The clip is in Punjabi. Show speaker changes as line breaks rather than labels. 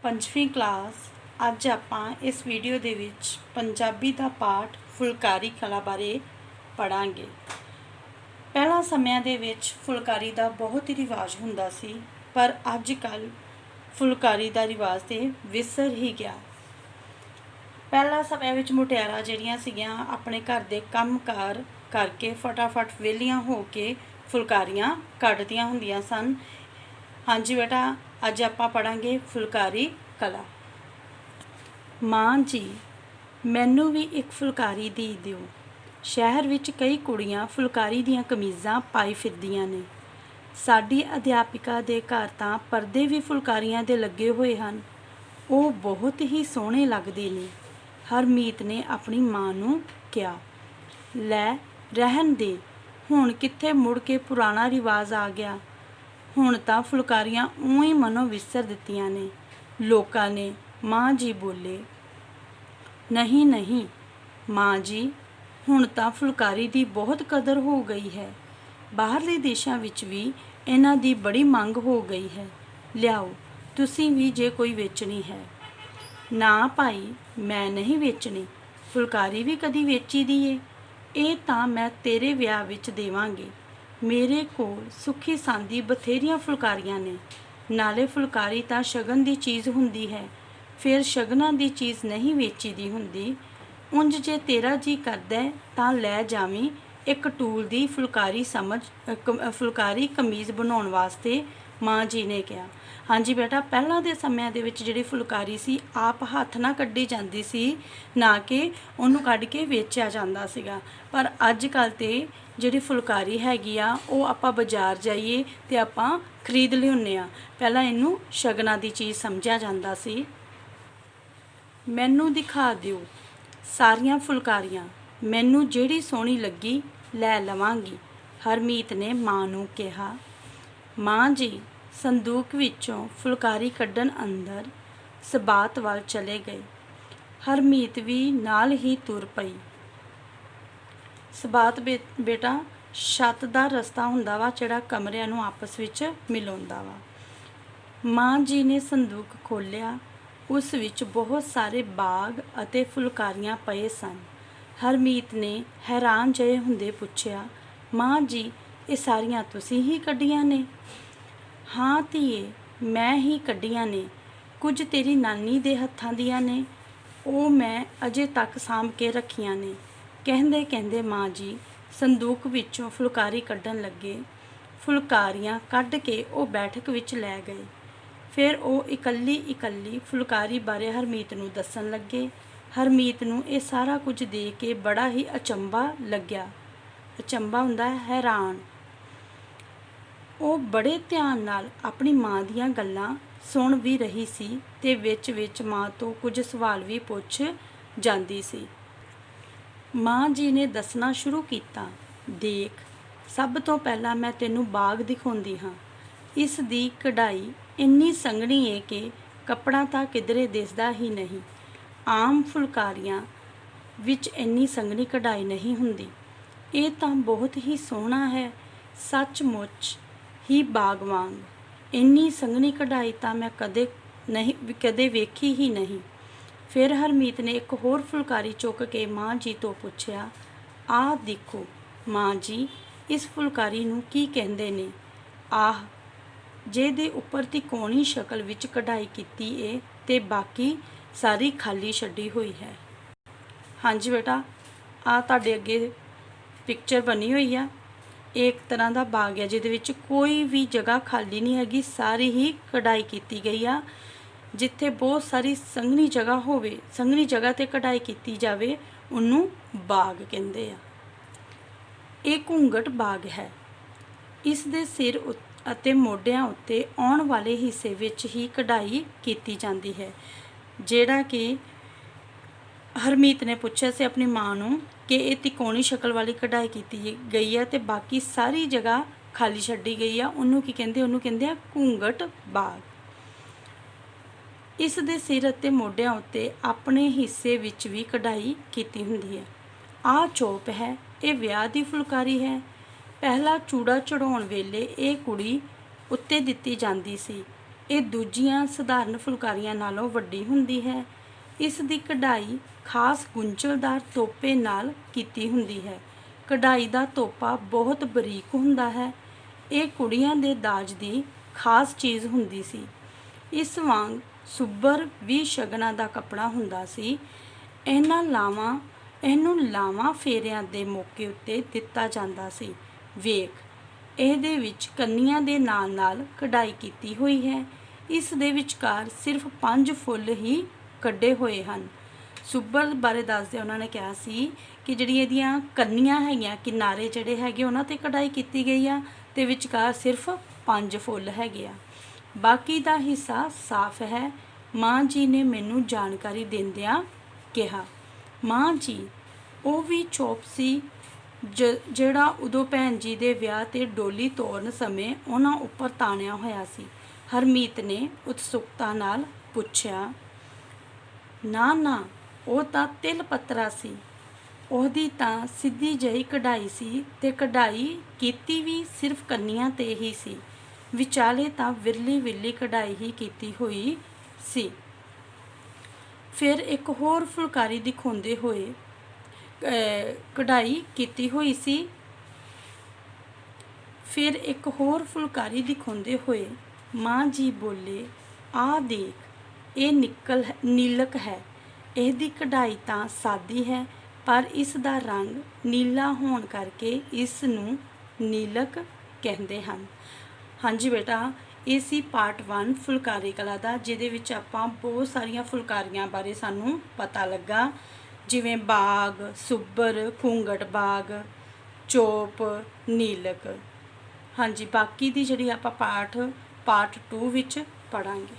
ਪੰਜਵੀਂ ਕਲਾਸ। ਅੱਜ ਆਪਾਂ ਇਸ ਵੀਡੀਓ ਦੇ ਵਿੱਚ ਪੰਜਾਬੀ ਦਾ ਪਾਠ ਫੁਲਕਾਰੀ ਕਲਾ ਬਾਰੇ ਪੜ੍ਹਾਂਗੇ। ਪਹਿਲਾਂ ਸਮਿਆਂ ਦੇ ਵਿੱਚ ਫੁਲਕਾਰੀ ਦਾ ਬਹੁਤ ਹੀ ਰਿਵਾਜ ਹੁੰਦਾ ਸੀ, ਪਰ ਅੱਜ ਕੱਲ੍ਹ ਫੁਲਕਾਰੀ ਦਾ ਰਿਵਾਜ ਤੇ ਵਿਸਰ ਹੀ ਗਿਆ। ਪਹਿਲਾਂ ਸਮਿਆਂ ਵਿੱਚ ਮੁਟਿਆਰਾਂ ਜਿਹੜੀਆਂ ਸੀਗੀਆਂ ਆਪਣੇ ਘਰ ਦੇ ਕੰਮਕਾਰ ਕਰਕੇ ਫਟਾਫਟ ਵਿਹਲੀਆਂ ਹੋ ਕੇ ਫੁਲਕਾਰੀਆਂ ਕੱਢਦੀਆਂ ਹੁੰਦੀਆਂ ਸਨ। ਹਾਂਜੀ ਬੇਟਾ, ਅੱਜ ਆਪਾਂ ਪੜ੍ਹਾਂਗੇ ਫੁਲਕਾਰੀ ਕਲਾ। ਮਾਂ ਜੀ, ਮੈਨੂੰ ਵੀ ਇੱਕ ਫੁਲਕਾਰੀ ਦੇ ਦਿਓ। ਸ਼ਹਿਰ ਵਿੱਚ ਕਈ ਕੁੜੀਆਂ ਫੁਲਕਾਰੀ ਦੀਆਂ ਕਮੀਜ਼ਾਂ ਪਾਈ ਫਿਰਦੀਆਂ ਨੇ। ਸਾਡੀ ਅਧਿਆਪਿਕਾ ਦੇ ਘਰ ਤਾਂ ਪਰਦੇ ਵੀ ਫੁਲਕਾਰੀਆਂ ਦੇ ਲੱਗੇ ਹੋਏ ਹਨ। ਉਹ ਬਹੁਤ ਹੀ ਸੋਹਣੇ ਲੱਗਦੇ ਨੇ। ਹਰਮੀਤ ਨੇ ਆਪਣੀ ਮਾਂ ਨੂੰ ਕਿਹਾ। ਲੈ ਰਹਿਣ ਦੇ, ਹੁਣ ਕਿੱਥੇ ਮੁੜ ਕੇ ਪੁਰਾਣਾ ਰਿਵਾਜ ਆ ਗਿਆ। ਹੁਣ ਤਾਂ ਫੁਲਕਾਰੀਆਂ ਊਂ ਹੀ ਮਨੋਂ ਵਿਸਰ ਦਿੱਤੀਆਂ ਨੇ ਲੋਕਾਂ ਨੇ। ਮਾਂ ਜੀ ਬੋਲੇ। ਨਹੀਂ ਨਹੀਂ ਮਾਂ ਜੀ, ਹੁਣ ਤਾਂ ਫੁਲਕਾਰੀ ਦੀ ਬਹੁਤ ਕਦਰ ਹੋ ਗਈ ਹੈ। ਬਾਹਰਲੇ ਦੇਸ਼ਾਂ ਵਿੱਚ ਵੀ ਇਹਨਾਂ ਦੀ ਬੜੀ ਮੰਗ ਹੋ ਗਈ ਹੈ। ਲਿਆਓ ਤੁਸੀਂ ਵੀ ਜੇ ਕੋਈ ਵੇਚਣੀ ਹੈ। ਨਾ ਭਾਈ, ਮੈਂ ਨਹੀਂ ਵੇਚਣੀ। ਫੁਲਕਾਰੀ ਵੀ ਕਦੀ ਵੇਚੀ ਦੀ ਏ? ਇਹ ਤਾਂ ਮੈਂ ਤੇਰੇ ਵਿਆਹ ਵਿੱਚ ਦੇਵਾਂਗੀ। ਮੇਰੇ ਕੋਲ ਸੁੱਖੀ ਸਾਂਦੀ ਬਥੇਰੀਆਂ ਫੁਲਕਾਰੀਆਂ ਨੇ। ਨਾਲੇ ਫੁਲਕਾਰੀ ਤਾਂ ਸ਼ਗਨ ਦੀ ਚੀਜ਼ ਹੁੰਦੀ ਹੈ, ਫਿਰ ਸ਼ਗਨਾਂ ਦੀ ਚੀਜ਼ ਨਹੀਂ ਵੇਚੀ ਦੀ ਹੁੰਦੀ। ਉਂਝ ਜੇ ਤੇਰਾ ਜੀ ਕਰਦਾ ਤਾਂ ਲੈ ਜਾਵੀਂ ਇੱਕ ਟੂਲ ਦੀ ਫੁਲਕਾਰੀ ਕਮੀਜ਼ ਬਣਾਉਣ ਵਾਸਤੇ, ਮਾਂ ਜੀ ਨੇ ਕਿਹਾ। ਹਾਂਜੀ ਬੇਟਾ, ਪਹਿਲਾਂ ਦੇ ਸਮਿਆਂ ਦੇ ਵਿੱਚ ਜਿਹੜੀ ਫੁਲਕਾਰੀ ਸੀ ਆਪ ਹੱਥ ਨਾਲ ਕੱਢੀ ਜਾਂਦੀ ਸੀ, ਨਾ ਕਿ ਉਹਨੂੰ ਕੱਢ ਕੇ ਵੇਚਿਆ ਜਾਂਦਾ ਸੀਗਾ। ਪਰ ਅੱਜ ਕੱਲ੍ਹ ਤੇ ਜਿਹੜੀ ਫੁਲਕਾਰੀ ਹੈਗੀ ਆ ਉਹ ਆਪਾਂ ਬਾਜ਼ਾਰ ਜਾਈਏ ਤੇ ਆਪਾਂ ਖਰੀਦ ਲਿਆਉਂਦੇ ਆ। ਪਹਿਲਾਂ ਇਹਨੂੰ ਸ਼ਗਨਾਂ ਦੀ ਚੀਜ਼ ਸਮਝਿਆ ਜਾਂਦਾ ਸੀ। ਮੈਨੂੰ ਦਿਖਾ ਦਿਓ ਸਾਰੀਆਂ ਫੁਲਕਾਰੀਆਂ, ਮੈਨੂੰ ਜਿਹੜੀ ਸੋਹਣੀ ਲੱਗੀ ਲੈ ਲਵਾਂਗੀ, ਹਰਮੀਤ ਨੇ ਮਾਂ ਨੂੰ ਕਿਹਾ। ਮਾਂ ਜੀ ਸੰਦੂਕ ਵਿੱਚੋਂ ਫੁਲਕਾਰੀ ਕੱਢਣ ਅੰਦਰ ਸਬਾਤ ਵੱਲ ਚਲੇ ਗਏ। ਹਰਮੀਤ ਵੀ ਨਾਲ ਹੀ ਤੁਰ ਪਈ। ਸਬਾਤ ਬੇਟਾ ਛੱਤ ਦਾ ਰਸਤਾ ਹੁੰਦਾ ਵਾ ਜਿਹੜਾ ਕਮਰਿਆਂ ਨੂੰ ਆਪਸ ਵਿੱਚ ਮਿਲਾਉਂਦਾ ਵਾ। ਮਾਂ ਜੀ ਨੇ ਸੰਦੂਕ ਖੋਲ੍ਹਿਆ। ਉਸ ਵਿੱਚ ਬਹੁਤ ਸਾਰੇ ਬਾਗ ਅਤੇ ਫੁਲਕਾਰੀਆਂ ਪਏ ਸਨ। ਹਰਮੀਤ ਨੇ ਹੈਰਾਨ ਜਿਹੇ ਹੁੰਦੇ ਪੁੱਛਿਆ, ਮਾਂ ਜੀ ਇਹ ਸਾਰੀਆਂ ਤੁਸੀਂ ਹੀ ਕੱਢੀਆਂ ਨੇ? ਹਾਂ ਧੀਏ, ਮੈਂ ਹੀ ਕੱਢੀਆਂ ਨੇ। ਕੁਝ ਤੇਰੀ ਨਾਨੀ ਦੇ ਹੱਥਾਂ ਦੀਆਂ ਨੇ, ਉਹ ਮੈਂ ਅਜੇ ਤੱਕ ਸਾਂਭ ਕੇ ਰੱਖੀਆਂ ਨੇ। ਕਹਿੰਦੇ ਕਹਿੰਦੇ ਮਾਂ ਜੀ ਸੰਦੂਕ ਵਿੱਚੋਂ ਫੁਲਕਾਰੀ ਕੱਢਣ ਲੱਗੇ। ਫੁਲਕਾਰੀਆਂ ਕੱਢ ਕੇ ਉਹ ਬੈਠਕ ਵਿੱਚ ਲੈ ਗਏ। ਫਿਰ ਉਹ ਇਕੱਲੀ ਇਕੱਲੀ ਫੁਲਕਾਰੀ ਬਾਰੇ ਹਰਮੀਤ ਨੂੰ ਦੱਸਣ ਲੱਗੇ। ਹਰਮੀਤ ਨੂੰ ਇਹ ਸਾਰਾ ਕੁਝ ਦੇਖ ਕੇ ਬੜਾ ਹੀ ਅਚੰਭਾ ਲੱਗਿਆ। ਅਚੰਭਾ ਹੁੰਦਾ ਹੈ ਹੈਰਾਨ। ਉਹ ਬੜੇ ਧਿਆਨ ਨਾਲ ਆਪਣੀ ਮਾਂ ਦੀਆਂ ਗੱਲਾਂ ਸੁਣ ਵੀ ਰਹੀ ਸੀ ਤੇ ਵਿੱਚ ਵਿੱਚ ਮਾਂ ਤੋਂ ਕੁਝ ਸਵਾਲ ਵੀ ਪੁੱਛ ਜਾਂਦੀ ਸੀ। ਮਾਂ ਜੀ ਨੇ ਦੱਸਣਾ ਸ਼ੁਰੂ ਕੀਤਾ। ਦੇਖ, ਸਭ ਤੋਂ ਪਹਿਲਾਂ ਮੈਂ ਤੈਨੂੰ ਬਾਗ ਦਿਖਾਉਂਦੀ ਹਾਂ। ਇਸ ਦੀ ਕਢਾਈ ਇੰਨੀ ਸੰਘਣੀ ਏ ਕਿ ਕੱਪੜਾ ਤਾਂ ਕਿਧਰੇ ਦਿਸਦਾ ਹੀ ਨਹੀਂ। ਆਮ ਫੁਲਕਾਰੀਆਂ ਵਿੱਚ ਇੰਨੀ ਸੰਘਣੀ ਕਢਾਈ ਨਹੀਂ ਹੁੰਦੀ। ਇਹ ਤਾਂ ਬਹੁਤ ਹੀ ਸੋਹਣਾ ਹੈ, ਸੱਚਮੁੱਚ ਹੀ ਬਾਗ ਵਾਂਗ। ਇੰਨੀ ਸੰਘਣੀ ਕਢਾਈ ਤਾਂ ਮੈਂ ਕਦੇ ਵੇਖੀ ਹੀ ਨਹੀਂ। ਫਿਰ ਹਰਮੀਤ ਨੇ ਇੱਕ ਹੋਰ ਫੁਲਕਾਰੀ ਚੁੱਕ ਕੇ ਮਾਂ ਜੀ ਤੋਂ ਪੁੱਛਿਆ, ਆਹ ਦੇਖੋ ਮਾਂ ਜੀ, ਇਸ ਫੁਲਕਾਰੀ ਨੂੰ ਕੀ ਕਹਿੰਦੇ ਨੇ? ਆਹ ਜਿਹਦੇ ਉੱਪਰ ਤਿਕੋਣੀ ਸ਼ਕਲ ਵਿੱਚ ਕਢਾਈ ਕੀਤੀ ਏ ਤੇ ਬਾਕੀ ਸਾਰੀ ਖਾਲੀ ਛੱਡੀ ਹੋਈ ਹੈ। ਹਾਂਜੀ ਬੇਟਾ, ਆਹ ਤੁਹਾਡੇ ਅੱਗੇ ਪਿਕਚਰ ਬਣੀ ਹੋਈ ਆ। ਇਹ ਇੱਕ ਤਰ੍ਹਾਂ ਦਾ ਬਾਗ ਹੈ ਜਿਹਦੇ ਵਿੱਚ ਕੋਈ ਵੀ ਜਗ੍ਹਾ ਖਾਲੀ ਨਹੀਂ ਹੈਗੀ, ਸਾਰੀ ਹੀ ਕਢਾਈ ਕੀਤੀ ਗਈ ਆ। ਜਿੱਥੇ ਬਹੁਤ ਸਾਰੀ ਸੰਘਣੀ ਜਗ੍ਹਾ ਹੋਵੇ, ਸੰਘਣੀ ਜਗ੍ਹਾ 'ਤੇ ਕਢਾਈ ਕੀਤੀ ਜਾਵੇ, ਉਹਨੂੰ ਬਾਗ ਕਹਿੰਦੇ ਆ। ਇਹ ਘੁੰਗਟ ਬਾਗ ਹੈ। ਇਸ ਦੇ ਸਿਰ ਅਤੇ ਮੋਢਿਆਂ ਉੱਤੇ ਆਉਣ ਵਾਲੇ ਹਿੱਸੇ ਵਿੱਚ ਹੀ ਕਢਾਈ ਕੀਤੀ ਜਾਂਦੀ ਹੈ। ਜਿਹੜਾ ਕਿ ਹਰਮੀਤ ਨੇ ਪੁੱਛਿਆ ਸੀ ਆਪਣੀ ਮਾਂ ਨੂੰ ਕਿ ਇਹ ਤਿਕੋਣੀ ਸ਼ਕਲ ਵਾਲੀ ਕਢਾਈ ਕੀਤੀ ਗਈ ਹੈ ਤੇ ਬਾਕੀ ਸਾਰੀ ਜਗ੍ਹਾ ਖਾਲੀ ਛੱਡੀ ਗਈ ਆ, ਉਹਨੂੰ ਕੀ ਕਹਿੰਦੇ? ਉਹਨੂੰ ਕਹਿੰਦੇ ਆ ਘੁੰਗਟ ਬਾਗ। ਇਸ ਦੇ ਸਿਰ ਅਤੇ ਮੋਢਿਆਂ ਉੱਤੇ ਆਪਣੇ ਹਿੱਸੇ ਵਿੱਚ ਵੀ ਕਢਾਈ ਕੀਤੀ ਹੁੰਦੀ ਹੈ। ਆਹ ਚੋਪ ਹੈ, ਇਹ ਵਿਆਹ ਦੀ ਫੁਲਕਾਰੀ ਹੈ। ਪਹਿਲਾਂ ਚੂੜਾ ਚੜਾਉਣ ਵੇਲੇ ਇਹ ਕੁੜੀ ਉੱਤੇ ਦਿੱਤੀ ਜਾਂਦੀ ਸੀ। ਇਹ ਦੂਜੀਆਂ ਸਧਾਰਨ ਫੁਲਕਾਰੀਆਂ ਨਾਲੋਂ ਵੱਡੀ ਹੁੰਦੀ ਹੈ। ਇਸ ਦੀ ਕਢਾਈ ਖਾਸ ਗੁੰਝਲਦਾਰ ਤੋਪੇ ਨਾਲ ਕੀਤੀ ਹੁੰਦੀ ਹੈ। ਕਢਾਈ ਦਾ ਤੋਪਾ ਬਹੁਤ ਬਰੀਕ ਹੁੰਦਾ ਹੈ। ਇਹ ਕੁੜੀਆਂ ਦੇ ਦਾਜ ਦੀ ਖਾਸ ਚੀਜ਼ ਹੁੰਦੀ ਸੀ। ਇਸ ਵਾਂਗ ਸੁੱਬਰ ਵੀ ਸ਼ਗਨਾਂ ਦਾ ਕੱਪੜਾ ਹੁੰਦਾ ਸੀ। ਇਹਨੂੰ ਲਾਵਾਂ ਫੇਰਿਆਂ ਦੇ ਮੌਕੇ ਉੱਤੇ ਦਿੱਤਾ ਜਾਂਦਾ ਸੀ। ਵੇਖ, ਇਹਦੇ ਵਿੱਚ ਕੰਨੀਆਂ ਦੇ ਨਾਲ ਕਢਾਈ ਕੀਤੀ ਹੋਈ ਹੈ। ਇਸ ਦੇ ਵਿਚਕਾਰ ਸਿਰਫ 5 ਫੁੱਲ ਹੀ ਕੱਢੇ ਹੋਏ ਹਨ। ਸੁੱਬਰ ਬਾਰੇ ਦੱਸਦੇ ਉਹਨਾਂ ਨੇ ਕਿਹਾ ਸੀ ਕਿ ਜਿਹੜੀ ਇਹਦੀਆਂ ਕੰਨੀਆਂ ਹੈਗੀਆਂ, ਕਿਨਾਰੇ ਜਿਹੜੇ ਹੈਗੇ ਉਹਨਾਂ 'ਤੇ ਕਢਾਈ ਕੀਤੀ ਗਈ ਆ ਅਤੇ ਵਿਚਕਾਰ ਸਿਰਫ 5 ਫੁੱਲ ਹੈਗੇ ਆ। ਬਾਕੀ ਦਾ ਹਿੱਸਾ ਸਾਫ਼ ਹੈ। ਮਾਂ ਜੀ ਨੇ ਮੈਨੂੰ ਜਾਣਕਾਰੀ ਦਿੰਦਿਆਂ ਕਿਹਾ। ਮਾਂ ਜੀ ਉਹ ਵੀ ਚੋਪ ਸੀ ਜਿਹੜਾ ਉਦੋਂ ਭੈਣ ਜੀ ਦੇ ਵਿਆਹ 'ਤੇ ਡੋਲੀ ਤੋਰਨ ਸਮੇਂ ਉਹਨਾਂ ਉੱਪਰ ਤਾਣਿਆ ਹੋਇਆ ਸੀ। ਹਰਮੀਤ ਨੇ ਉਤਸੁਕਤਾ ਨਾਲ ਪੁੱਛਿਆ। ਨਾ, ਉਹ ਤਾਂ ਤਿਲ ਪੱਤਰਾ ਸੀ। ਉਹਦੀ ਤਾਂ ਸਿੱਧੀ ਜਿਹੀ ਕਢਾਈ ਸੀ ਅਤੇ ਕਢਾਈ ਕੀਤੀ ਵੀ ਸਿਰਫ ਕੰਨੀਆਂ 'ਤੇ ਹੀ ਸੀ। ਵਿਚਾਲੇ ਤਾਂ ਵਿਰਲੀ ਕਢਾਈ ਹੀ ਕੀਤੀ ਹੋਈ ਸੀ। ਫਿਰ ਇੱਕ ਹੋਰ ਫੁਲਕਾਰੀ ਦਿਖਾਉਂਦੇ ਹੋਏ ਕਢਾਈ ਕੀਤੀ ਹੋਈ ਸੀ। ਫਿਰ ਇੱਕ ਹੋਰ ਫੁਲਕਾਰੀ ਦਿਖਾਉਂਦੇ ਹੋਏ ਮਾਂ ਜੀ ਬੋਲੇ, ਆਹ ਦੇਖ, ਇਹ ਨੀਲਕ ਹੈ। ਇਹਦੀ ਕਢਾਈ ਤਾਂ ਸਾਦੀ ਹੈ, ਪਰ ਇਸ ਦਾ ਰੰਗ ਨੀਲਾ ਹੋਣ ਕਰਕੇ ਇਸ ਨੂੰ ਨੀਲਕ ਕਹਿੰਦੇ ਹਨ। ਹਾਂਜੀ ਬੇਟਾ, ਇਹ ਸੀ ਪਾਰਟ 1 ਫੁਲਕਾਰੀ ਕਲਾ ਦਾ, ਜਿਹਦੇ ਵਿੱਚ ਆਪਾਂ ਬਹੁਤ ਸਾਰੀਆਂ ਫੁਲਕਾਰੀਆਂ ਬਾਰੇ ਸਾਨੂੰ ਪਤਾ ਲੱਗਾ, ਜਿਵੇਂ ਬਾਗ, ਸੁੱਬਰ, ਘੂੰਗਟ ਬਾਗ, ਚੋਪ, ਨੀਲਕ। ਹਾਂਜੀ, ਬਾਕੀ ਦੀ ਜਿਹੜੀ ਆਪਾਂ ਪਾਰਟ 2 ਵਿੱਚ ਪੜ੍ਹਾਂਗੇ।